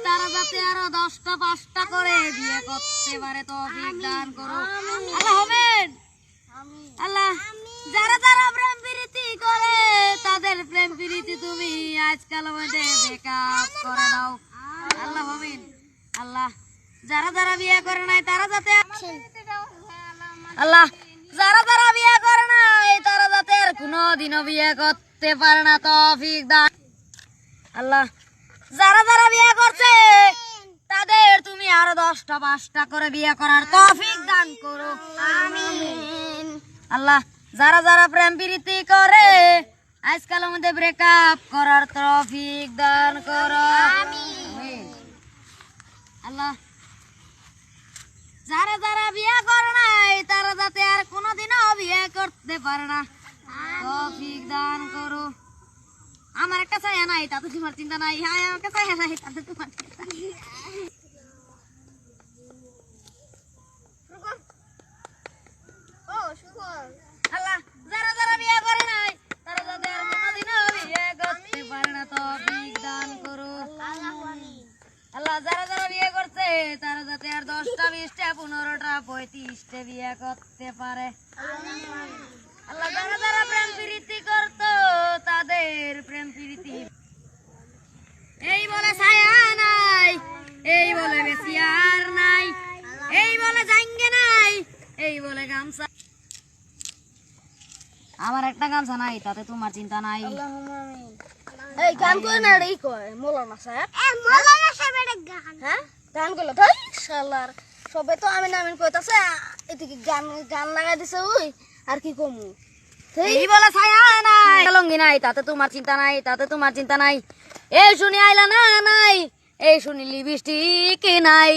তারা যাতে আরো 10টা 5টা করে বিয়ে করতে পারে তৌফিক দান করো আল্লাহ আমিন আল্লাহ যারা যারা প্রেম প্রীতি করে তাদের প্রেম প্রীতি তুমি আজকাল মধ্যে ব্রেকআপ করে দাও আল্লাহ আমিন আল্লাহ যারা যারা বিয়ে করে নাই তারা যাতে আল্লাহ যারা যারা বিয়ে করে নাই তারা যাতে আর কোনোদিনও বিয়ে করতে পারে না তৌফিক দান আল্লাহ যারা যারা বিয়ে করছে তাদের তুমি আরো 10টা 5টা করে বিয়ে করার তৌফিক দান করো আমিন আল্লাহ যারা যারা প্রেম প্রীতি করে আজকালের মধ্যে ব্রেকআপ করার তৌফিক দান করো আমিন আল্লাহ যারা যারা বিয়ে করে নাই তারা যাতে আর কোনোদিনও বিয়ে করতে পারে না তৌফিক দান করো আমার একটা ছায়া নাই তাতে তোমার চিন্তা নাই হ্যাঁ আমার একটা ছায়া নাই তাতে তোমার চিন্তা নাই আল্লাহ যারা যারা বিয়ে করে নাই তারা যাতে আর কোনোদিনও বিয়ে করতে পারে না তৌফিক দান করো আল্লাহ যারা যারা বিয়ে করছে তারা যাতে আর 10টা 20টা 15টা 35টা বিয়ে করতে পারে আল্লাহ যারা যারা প্রেম প্রীতি করতো তাদের প্রেম প্রীতি এই বলে ছায়া নাই এই বলে বেশি আর নাই এই বলে জাঙ্গে নাই এই বলে গামছা আমার একটা গামছা নাই তাতে তোমার চিন্তা নাই এই গান কই না রে কয় মৌলানা সাহেব মৌলানা সাহেবের গান হ্যাঁ গান কইলো তাই শালার সবে তো আমিন আমিন কইতাছে এদিকে গান গান লাগাই দিছে ওই আর কি কমু এই বলে ছায়া নাই লঙ্গি নাই তাতে তোমার চিন্তা নাই তাতে তোমার চিন্তা নাই এই শুনি আইলা না নাই এই শুনি লিপস্টিক নাই